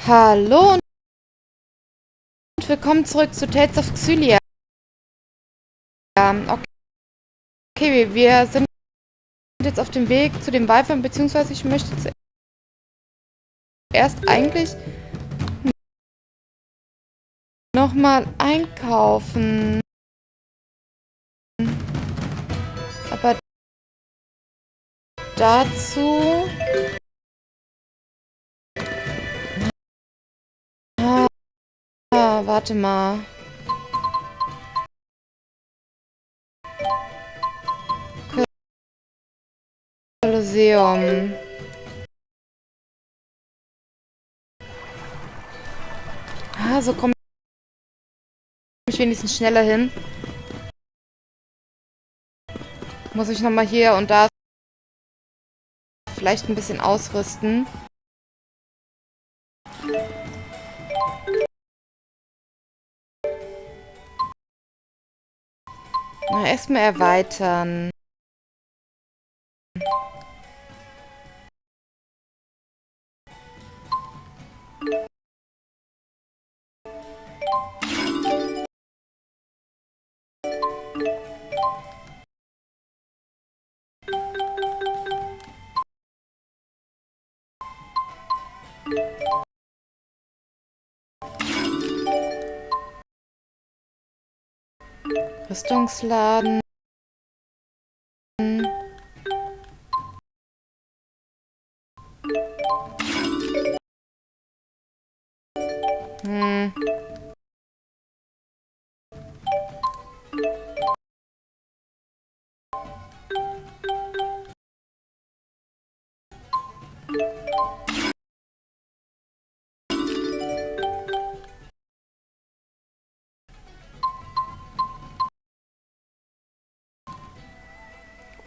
Hallo und willkommen zurück zu Tales of Xillia. Okay, wir sind jetzt auf dem Weg zu den Wyvern, beziehungsweise ich möchte zuerst eigentlich nochmal einkaufen. Aber dazu... warte mal. Kolosseum. So komme ich wenigstens schneller hin. Muss ich nochmal hier und da vielleicht ein bisschen ausrüsten. Na, erstmal erweitern. Rüstungsladen.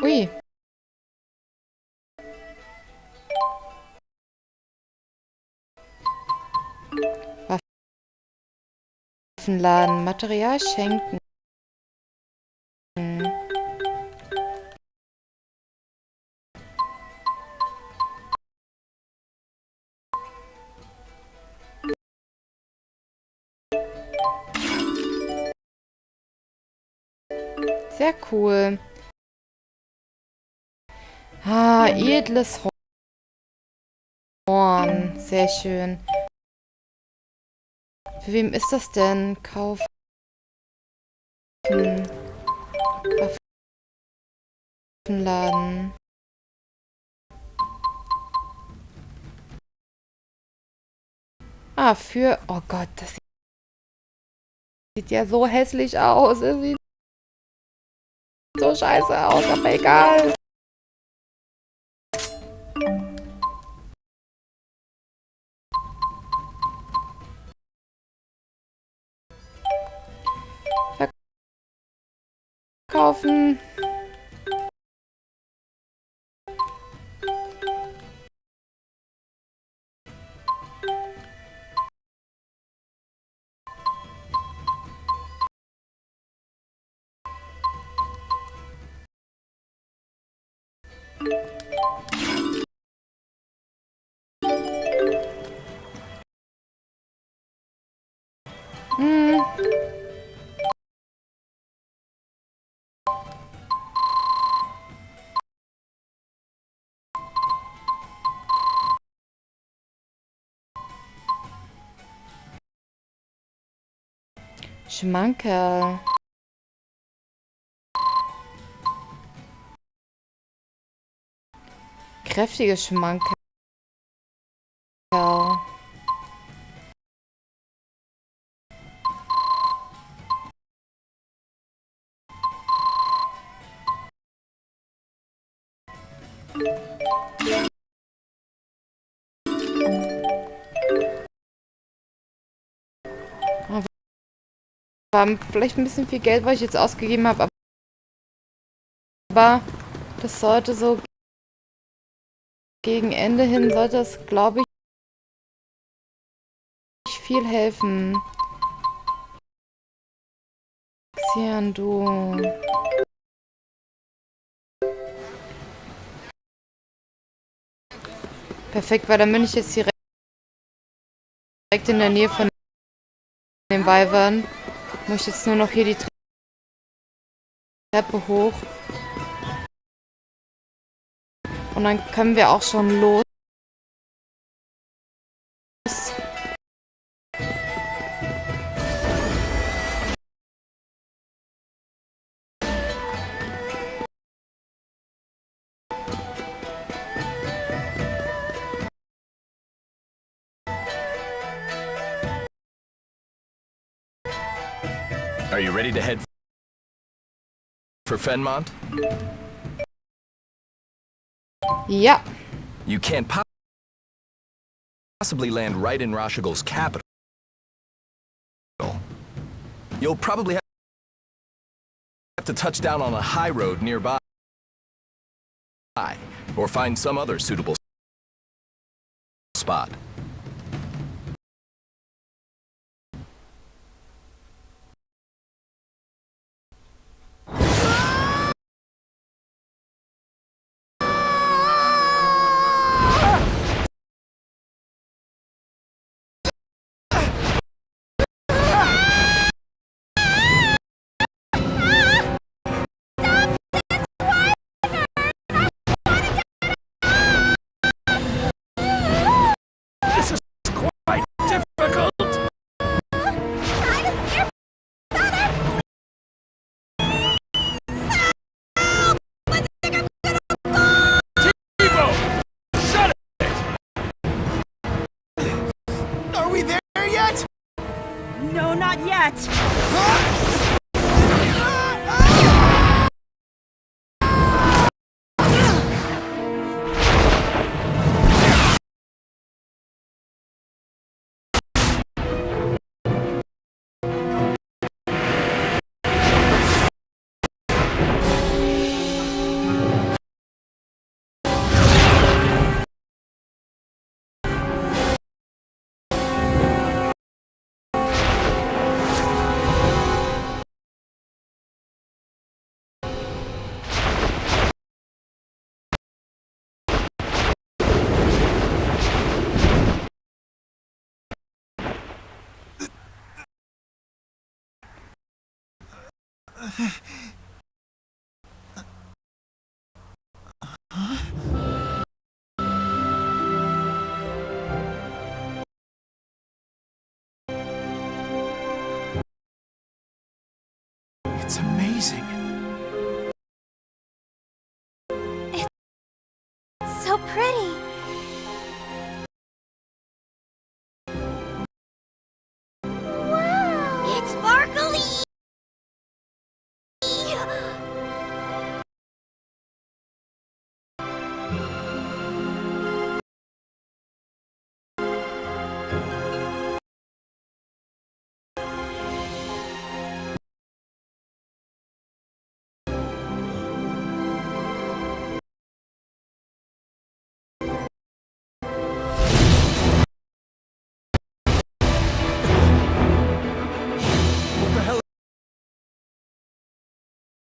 Ui. Waffenladen. Material schenken. Sehr cool. Edles Horn. Sehr schön. Für wem ist das denn? Kaufen. Waffenladen. Für... Oh Gott, das sieht ja so hässlich aus. Es sieht so scheiße aus, aber egal. Verkaufen. Schmankerl. Kräftige Schmankerl. War vielleicht ein bisschen viel Geld, was ich jetzt ausgegeben habe, aber das sollte so gegen Ende hin, sollte es, glaube ich, viel helfen. Xian, du. Perfekt, weil dann bin ich jetzt direkt direkt in der Nähe von den Wyvern. Muss ich jetzt nur noch hier die Treppe hoch. Und dann können wir auch schon los. Are you ready to head for Fenmont? Ja. You can't possibly land right in Rashugal's capital. You'll probably have to touch down on a high road nearby, or find some other suitable spot. No, not yet! It's amazing. It's so pretty. Wow! It's sparkly!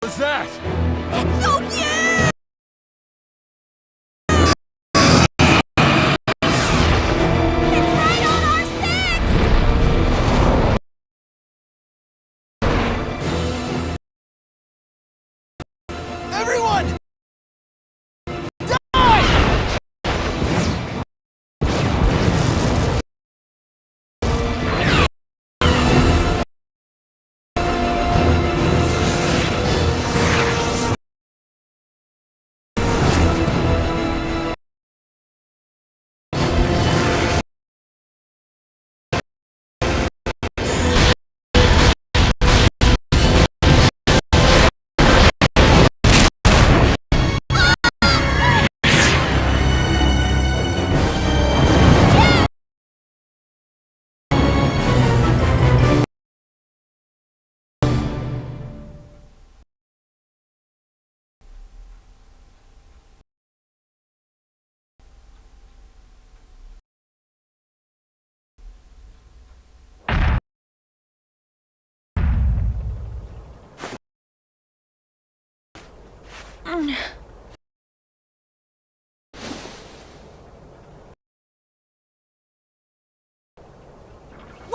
What's that? It's so huge! It's right on our six! Everyone!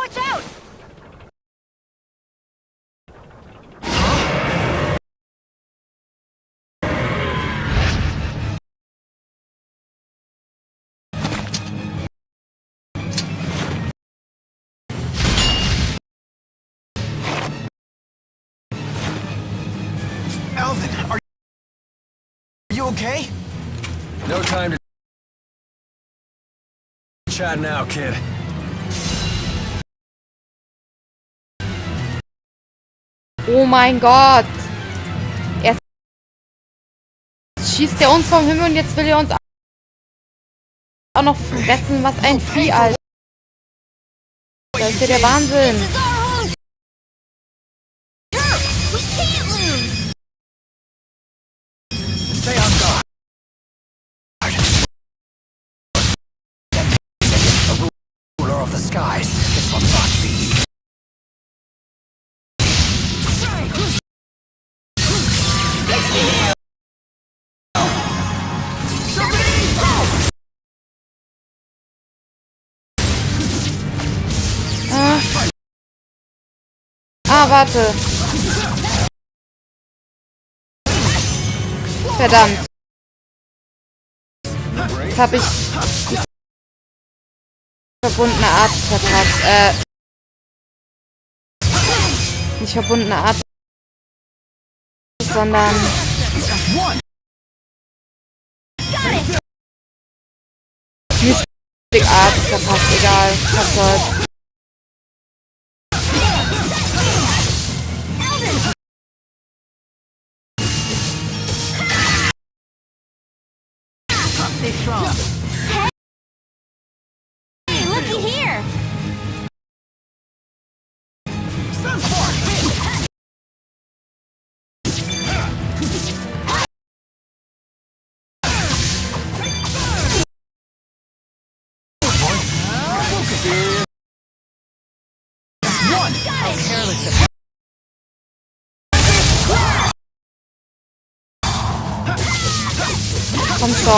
Watch out! Alvin, are you okay? No time to chat now, kid. Oh mein Gott. Erst schießt er uns vom Himmel und jetzt will er uns auch noch fressen. Was ein Vieh, Alter. Das ist ja der Wahnsinn. This is our home turf! We can't lose! Stay on guard. A ruler of the skies. This will not be. Warte. Verdammt. Jetzt habe ich die verbundene Art verpasst. Nicht verbundene Art, sondern Mystic Art verpasst. Egal. Was soll's. Stay strong. Hey, looky here! Komm schon.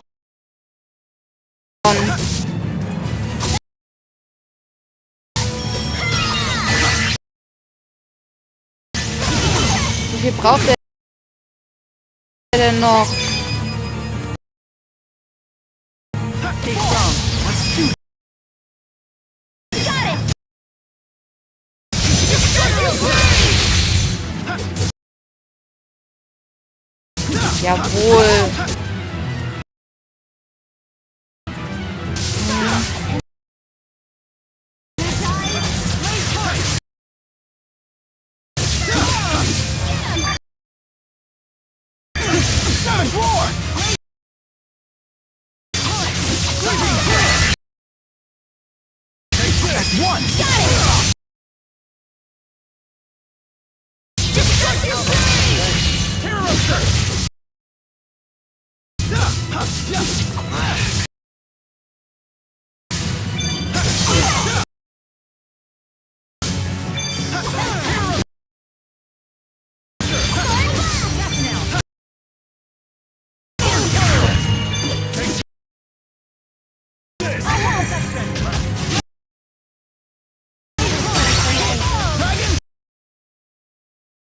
Wie viel braucht er denn noch? Jawohl.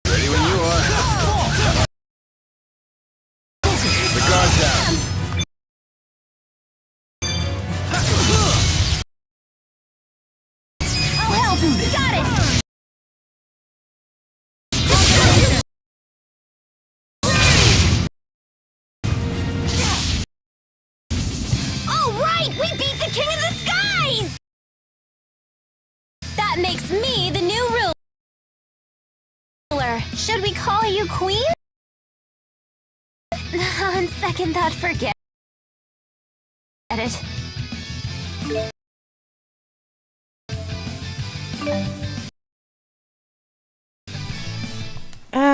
Ready when you are. The guard's down. I'll help! Got it! All right! We beat the King of the Skies! That makes me the new ruler. Should we call you Queen? On second thought, forget it.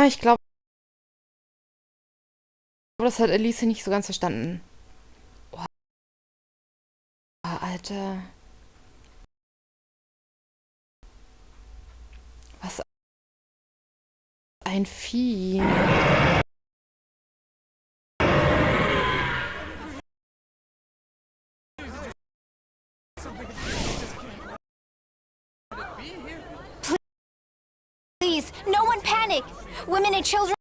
Ich glaube, das hat Elise nicht so ganz verstanden. Oh, Alter. Was ein Vieh. Everyone panic! Women and children,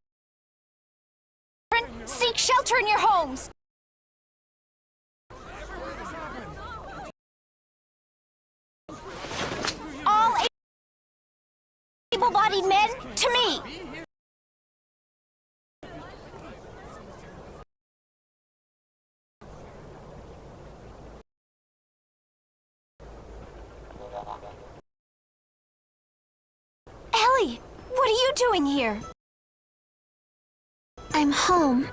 seek shelter in your homes! All able-bodied men, to me! Ellie, what are you doing here? I'm home.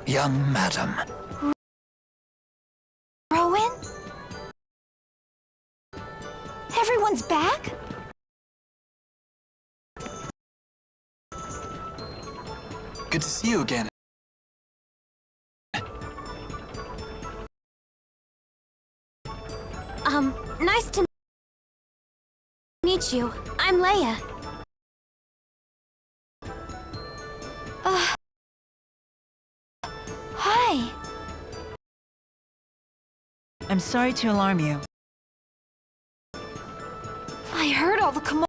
Young madam. Rowan? Everyone's back? Good to see you again. Nice to meet you. I'm Leia. Hi. I'm sorry to alarm you. I heard all the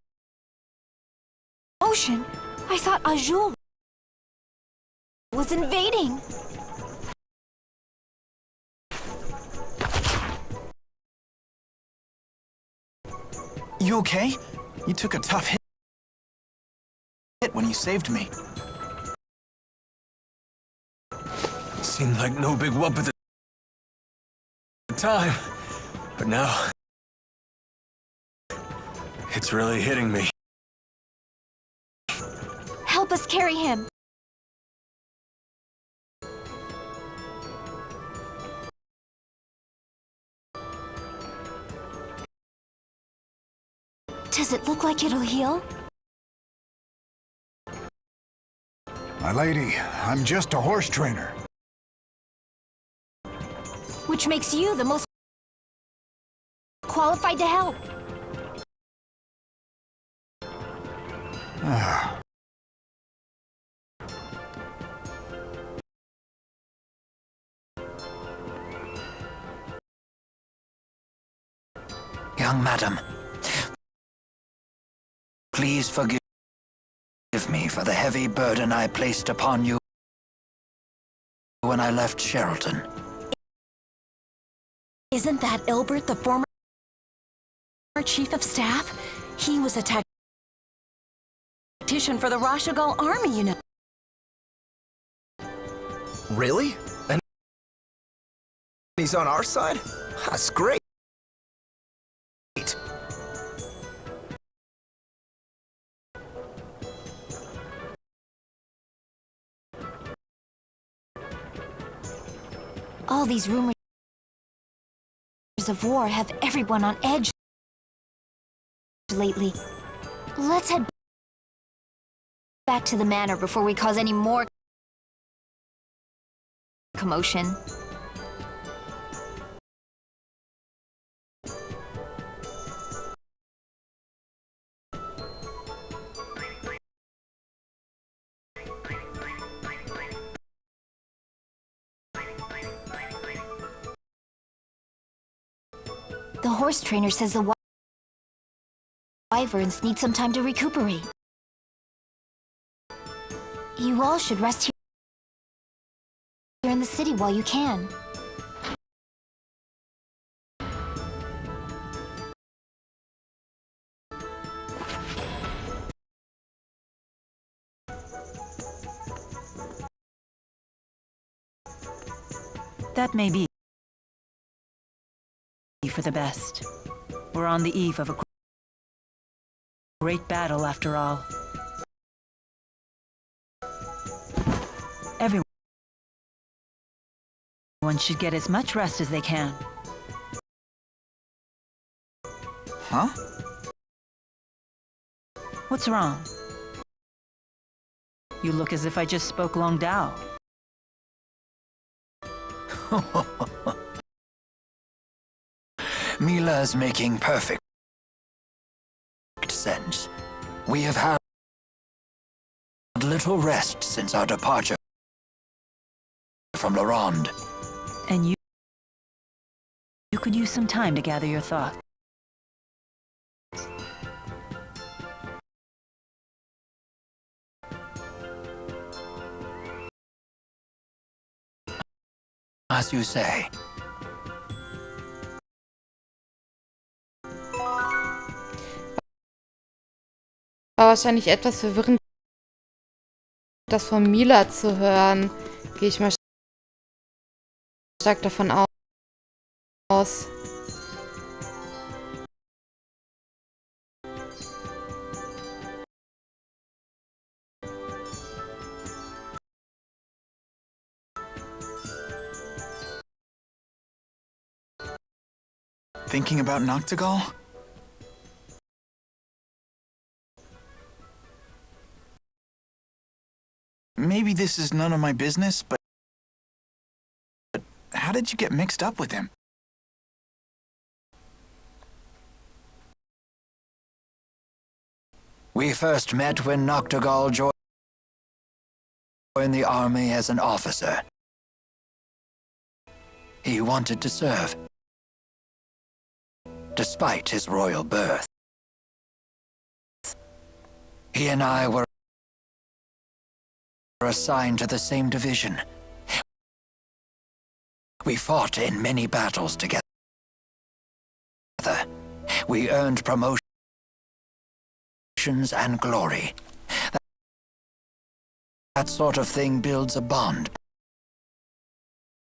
commotion. I thought Azul was invading. You okay? You took a tough hit when you saved me. Seemed like no big whoop at the time, but now it's really hitting me. Help us carry him. Does it look like it'll heal? My lady, I'm just a horse trainer. Which makes you the most qualified to help. Young madam, please forgive me for the heavy burden I placed upon you when I left Sherrilton. Isn't that Ilbert, the former chief of staff? He was a tactician for the Rashugal army, you know. Really? And he's on our side? That's great. All these rumors of war have everyone on edge lately. Let's head back to the manor before we cause any more commotion. The horse trainer says the Wyverns need some time to recuperate. You all should rest here in the city while you can. That may be for the best. We're on the eve of a great battle, after all. Everyone should get as much rest as they can. Huh? What's wrong? You look as if I just spoke Long Dao. Milla's making perfect sense. We have had little rest since our departure from La Ronde. And you could use some time to gather your thoughts. As you say. War wahrscheinlich etwas verwirrend, das von Milla zu hören. Gehe ich mal stark davon aus. Thinking about Noctigal? Maybe this is none of my business, but how did you get mixed up with him? We first met when Noctigal joined the army as an officer. He wanted to serve, despite his royal birth. He and I were assigned to the same division. We fought in many battles together. We earned promotions and glory. That sort of thing builds a bond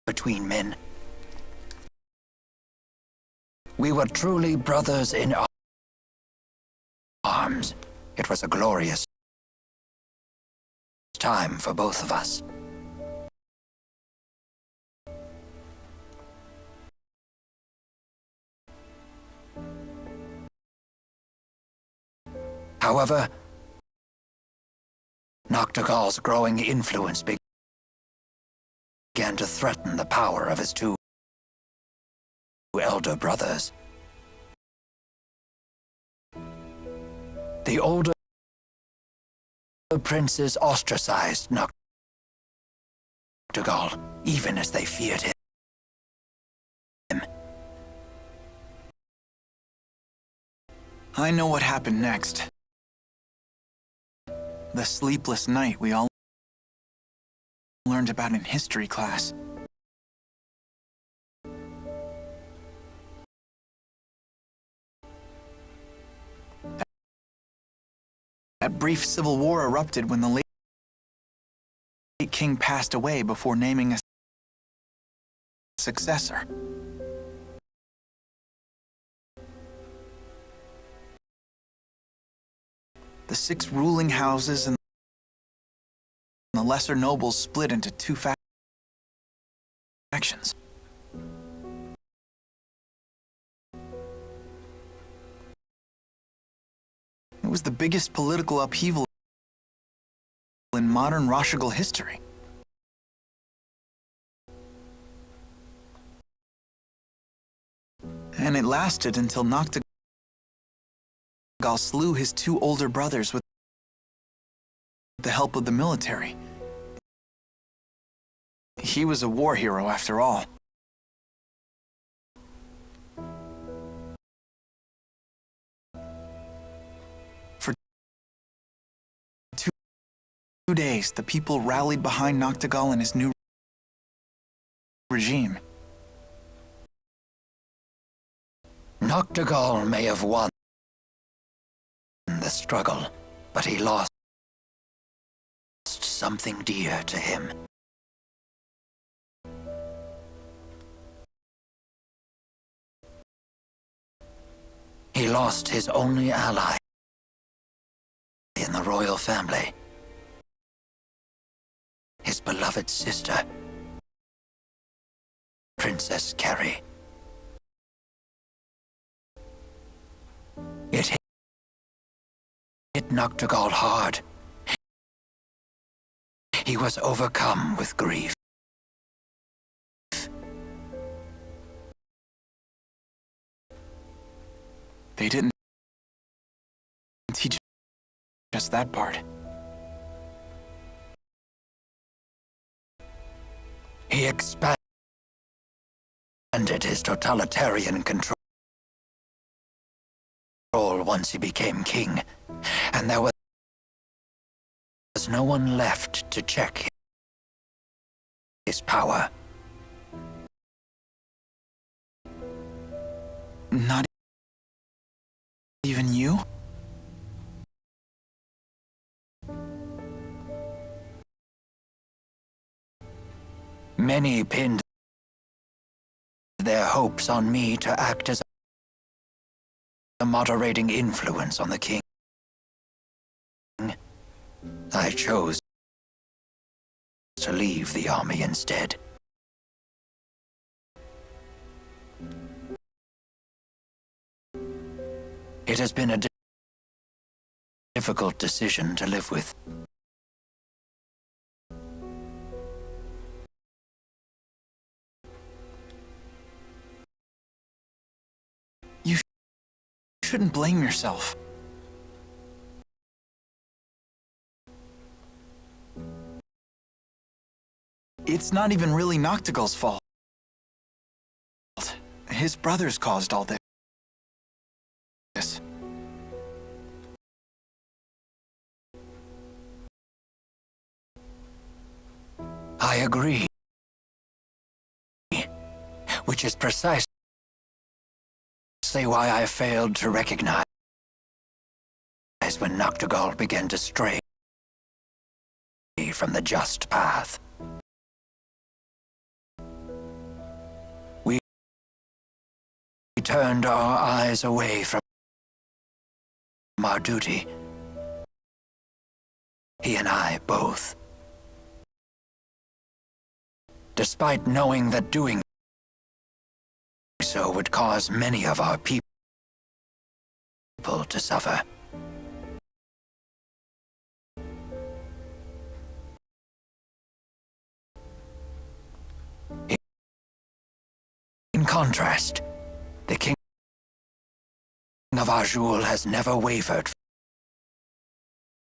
between men. We were truly brothers in arms. It was a glorious time for both of us. However, Noctigal's growing influence began to threaten the power of his two elder brothers. The older princes ostracized Noctigal, even as they feared him. I know what happened next. The sleepless night we all learned about in history class. That brief civil war erupted when the late king passed away before naming a successor. The 6 ruling houses and the lesser nobles split into 2 factions. It was the biggest political upheaval in modern Rashugal history. And it lasted until Noctigal slew his 2 older brothers with the help of the military. He was a war hero after all. For 2 days, the people rallied behind Noctigal and his new regime. Noctigal may have won the struggle, but he lost something dear to him. He lost his only ally in the royal family, his beloved sister, Princess Carrie. It hit Noctigal hard. He was overcome with grief. They didn't teach us that part. He expanded ended his totalitarian control once he became king, and there was no one left to check his power. Not even you? Many pinned their hopes on me to act as a moderating influence on the king. I chose to leave the army instead. It has been a difficult decision to live with. You shouldn't blame yourself. It's not even really Noctigal's fault. His brothers caused all this. I agree. Which is precisely why I failed to recognize when Noctigal began to stray from the just path. We turned our eyes away from our duty. He and I both. Despite knowing that doing so would cause many of our people to suffer. In contrast, the King of Rashugal has never wavered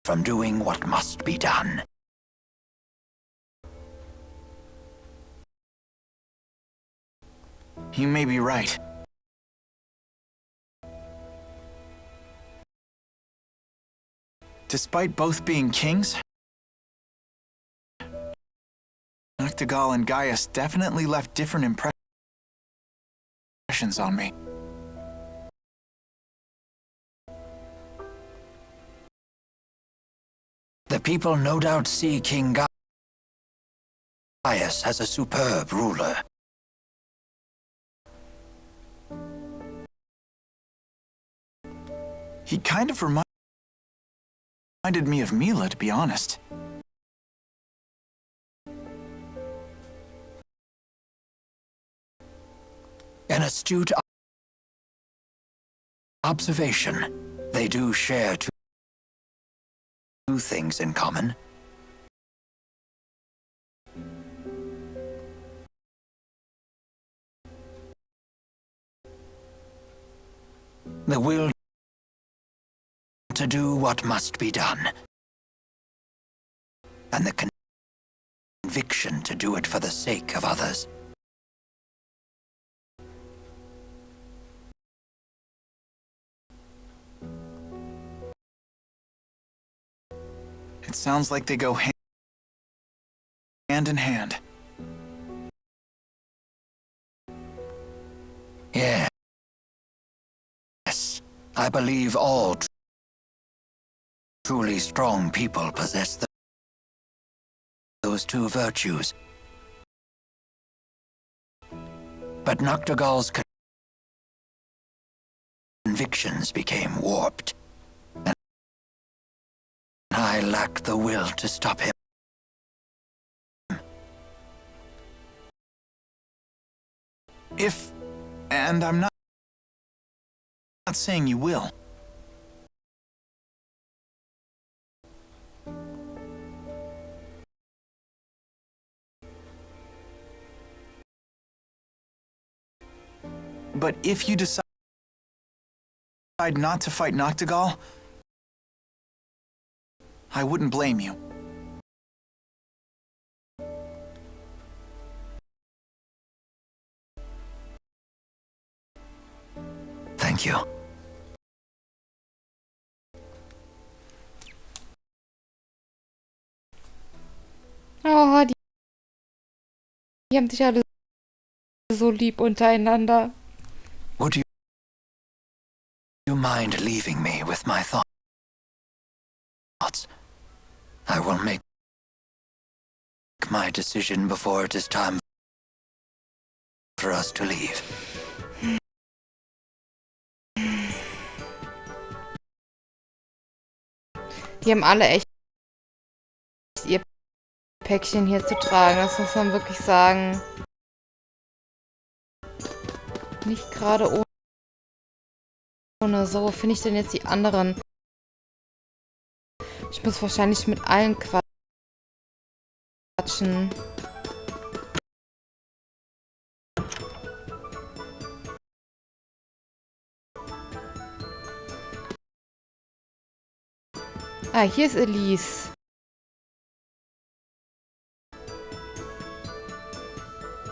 from doing what must be done. You may be right. Despite both being kings, Noctigal and Gaius definitely left different impressions on me. The people no doubt see King Gaius as a superb ruler. He kind of reminded me of Milla, to be honest. An astute observation. They do share two things in common. The will to do what must be done, and the conviction to do it for the sake of others. It sounds like they go hand in hand. Yes, I believe all truly strong people possess those two virtues. But Noctigal's convictions became warped, and I lacked the will to stop him. And I'm not saying you will. But if you decide not to fight Noctigal, I wouldn't blame you. Thank you. Oh, die haben sich alle so lieb untereinander. Would you mind leaving me with my thoughts? I will make my decision before it is time for us to leave. Die haben alle echt ihr Päckchen hier zu tragen. Das muss man wirklich sagen. Nicht gerade ohne. So, wo finde ich denn jetzt die anderen? Ich muss wahrscheinlich mit allen quatschen. Ah, hier ist Elise.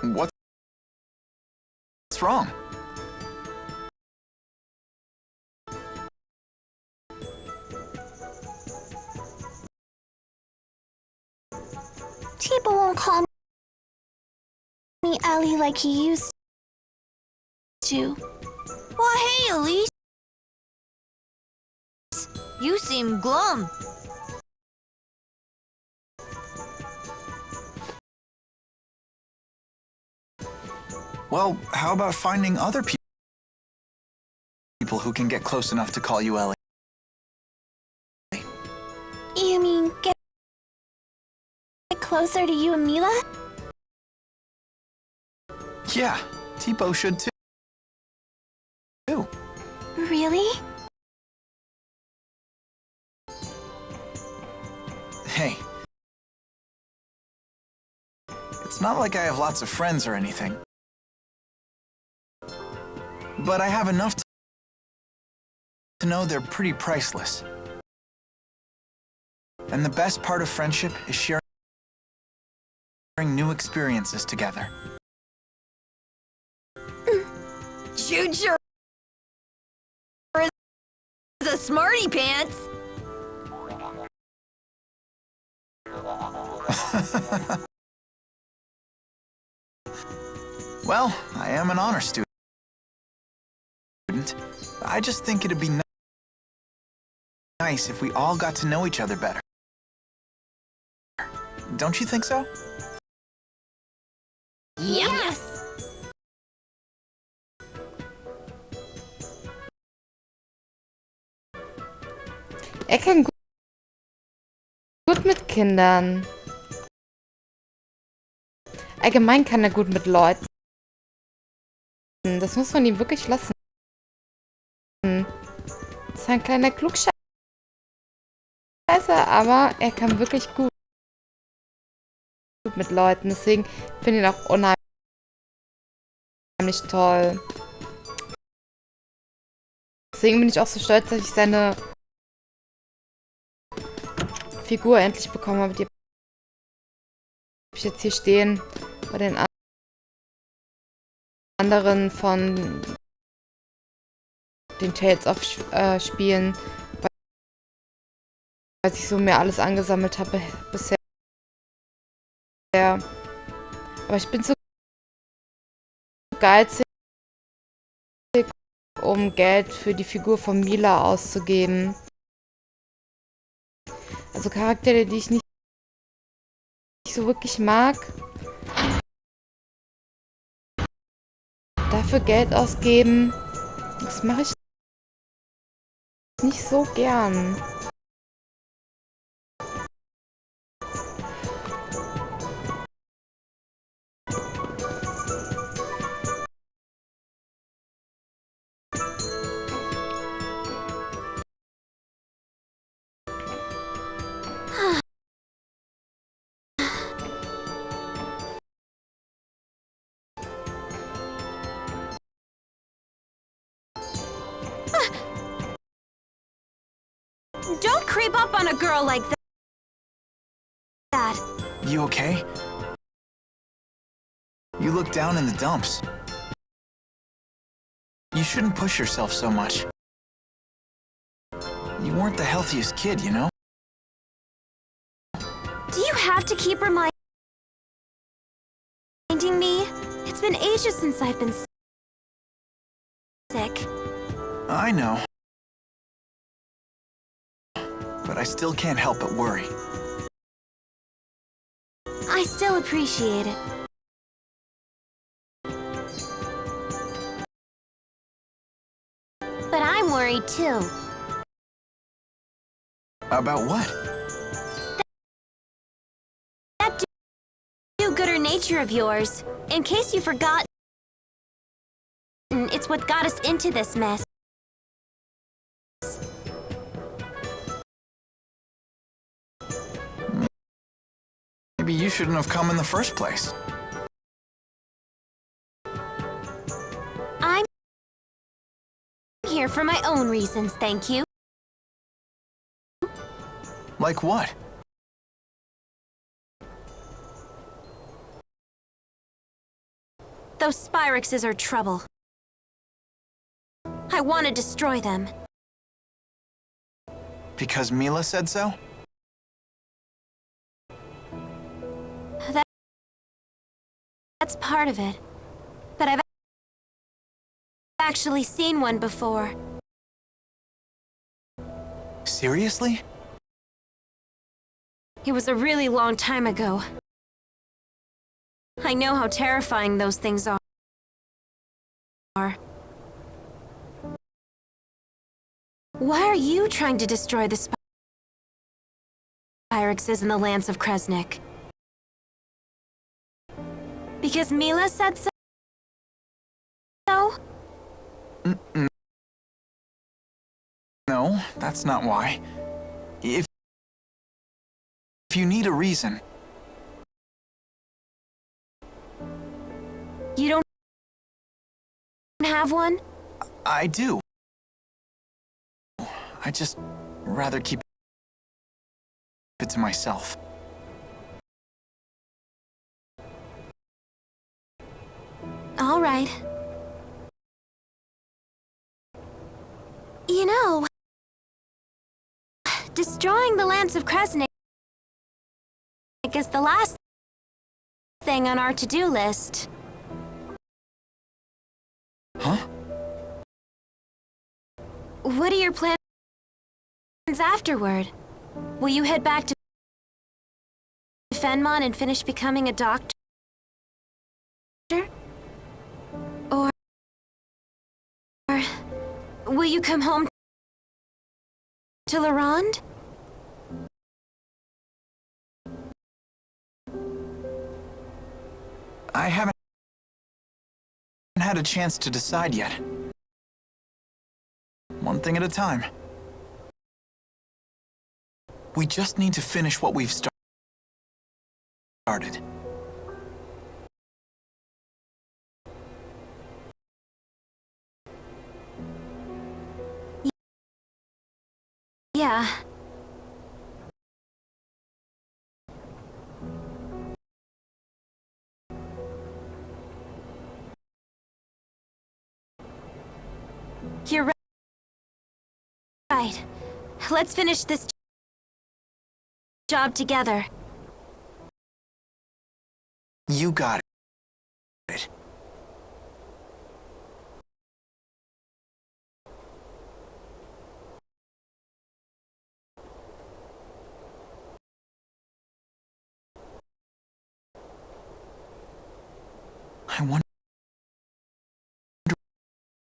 What's wrong? People won't call me Ellie like he used to. Well, hey, Elise. You seem glum. Well, how about finding other people who can get close enough to call you Ellie? You mean get closer to you and Milla? Yeah, Tipo should too. Really? Hey. It's not like I have lots of friends or anything. But I have enough to know they're pretty priceless. And the best part of friendship is sharing new experiences together. Jude sure is a smarty pants. Well, I am an honor student. I just think it'd be nice if we all got to know each other better. Don't you think so? Yes! Er kann gut mit Kindern. Allgemein kann er gut mit Leuten. Das muss man ihm wirklich lassen. Das ist ein kleiner Klugscheißer, aber er kann wirklich gut mit Leuten. Deswegen finde ich ihn auch unheimlich toll. Deswegen bin ich auch so stolz, dass ich seine Figur endlich bekommen habe. Die habe ich jetzt hier stehen bei den anderen von den Tales of Spielen, weil ich so mir alles angesammelt habe bisher. Aber ich bin so geizig, um Geld für die Figur von Milla auszugeben. Also Charaktere, die ich nicht so wirklich mag. Dafür Geld ausgeben, das mache ich nicht so gern. Don't creep up on a girl like that. You okay? You look down in the dumps. You shouldn't push yourself so much. You weren't the healthiest kid, you know? Do you have to keep reminding me? It's been ages since I've been sick. I know. But I still can't help but worry. I still appreciate it. But I'm worried too. About what? That do-gooder nature of yours. In case you forgot, it's what got us into this mess. Maybe you shouldn't have come in the first place. I'm here for my own reasons, thank you. Like what? Those Spyrexes are trouble. I want to destroy them. Because Milla said so? That's part of it. But I've actually seen one before. Seriously? It was a really long time ago. I know how terrifying those things are. Why are you trying to destroy the Spyrexes in the lands of Kresnik? Because Milla said so? No, that's not why. If you need a reason... You don't have one? I do. I just rather keep it to myself. All right. You know, destroying the lands of Kresnik is the last thing on our to-do list. Huh? What are your plans afterward? Will you head back to Fenmon and finish becoming a doctor? Or will you come home to Larond? I haven't had a chance to decide yet. One thing at a time. We just need to finish what we've started. Yeah. You're right. Let's finish this job together. You got it. I wonder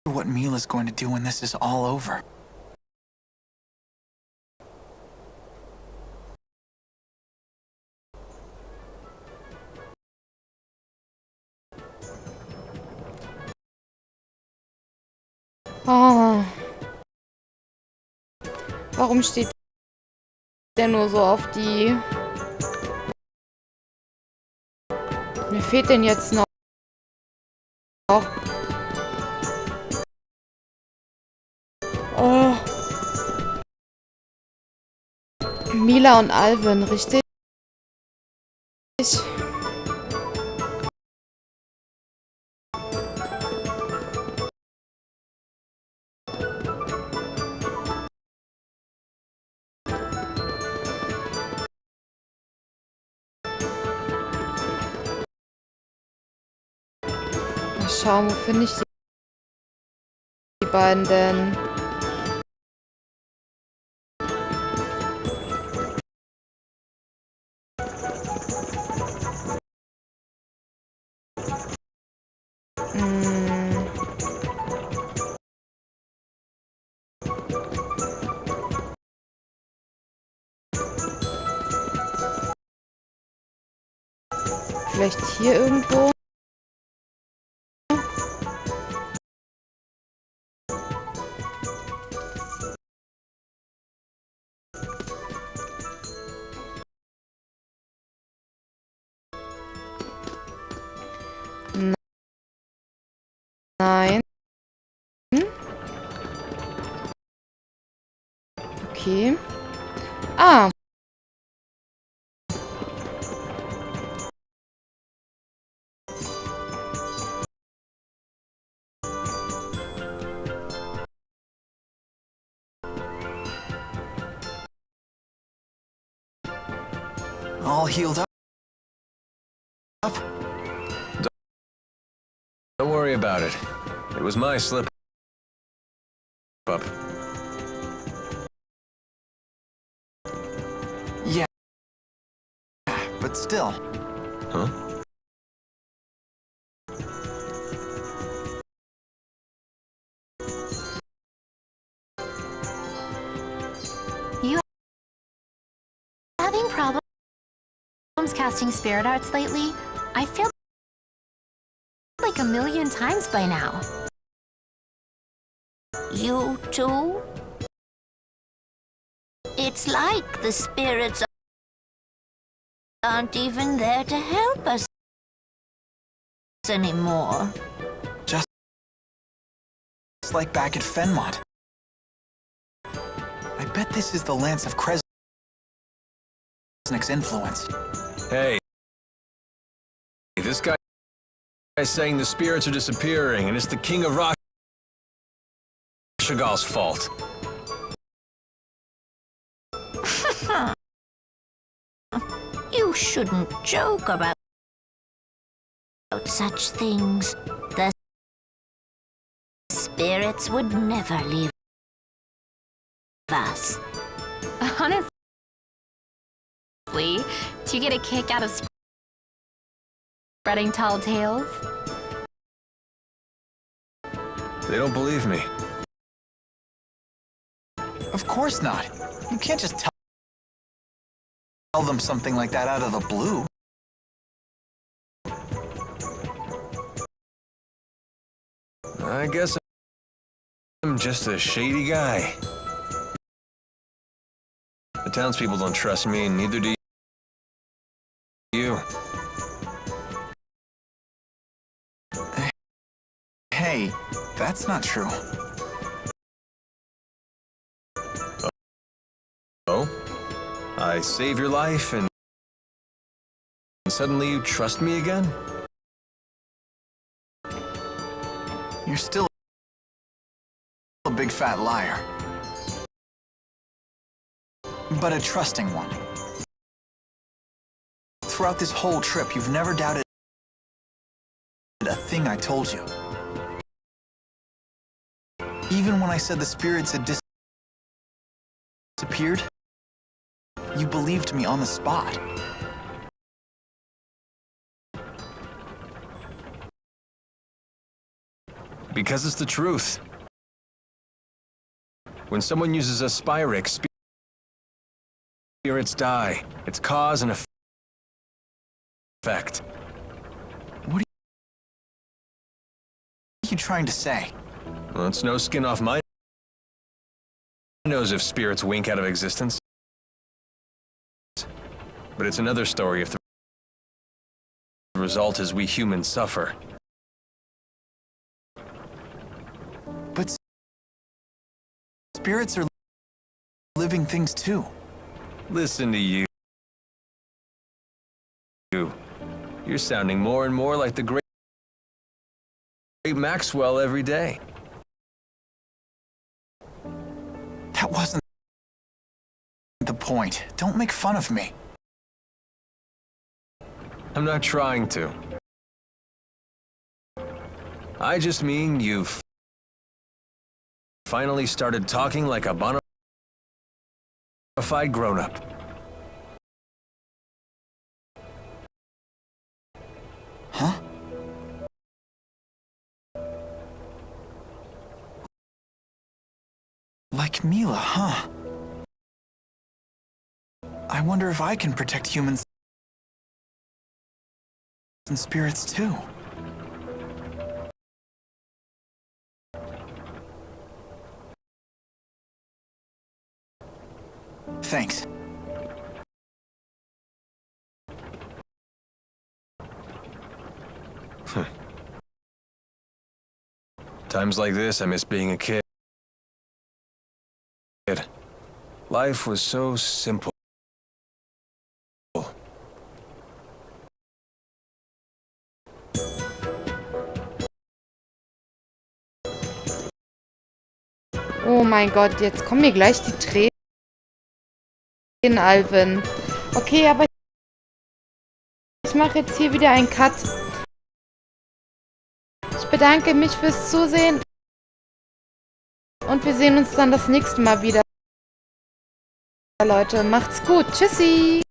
what Milla's going to do when this is all over. Oh. Warum steht der nur so auf die... Mir fehlt denn jetzt noch... Oh. Milla und Alvin, richtig? schauen, wo finde ich die beiden denn? Vielleicht hier irgendwo? Nein. Okay. Ah. All healed up? Don't worry about it. It was my slip up. Yeah. But still. Huh? You having problems casting spirit arts lately? I feel like a million times by now. You too? It's like the spirits aren't even there to help us anymore. Just like back at Fenmont. I bet this is the Lance of Kresnik's influence. Hey. This guy is saying the spirits are disappearing, and it's the King of Rashugal's fault. You shouldn't joke about such things. The spirits would never leave us. Honestly, do you get a kick out of spreading tall tales? They don't believe me. Of course not. You can't just tell them something like that out of the blue. I guess I'm just a shady guy. The townspeople don't trust me, and neither do you. Hey, that's not true. Oh? I save your life, and suddenly you trust me again? You're still a big fat liar. But a trusting one. Throughout this whole trip, you've never doubted a thing I told you. Even when I said the spirits had disappeared, you believed me on the spot. Because it's the truth. When someone uses a Spyrix, spirits die. It's cause and effect. What are you trying to say? Well, it's no skin off my nose if spirits wink out of existence. But it's another story if the result is we humans suffer. But spirits are living things too. Listen to you. You're sounding more and more like the great Maxwell every day. That wasn't the point. Don't make fun of me. I'm not trying to. I just mean you've finally started talking like a bona fide grown-up. Huh? Like Milla, huh? I wonder if I can protect humans and spirits too. Thanks. Times like this, I miss being a kid. Life was so simple. Oh mein Gott, jetzt kommen mir gleich die Tränen, Alvin. Okay, aber ich mache jetzt hier wieder einen Cut. Ich bedanke mich fürs Zusehen. Und wir sehen uns dann das nächste Mal wieder. Leute, macht's gut. Tschüssi.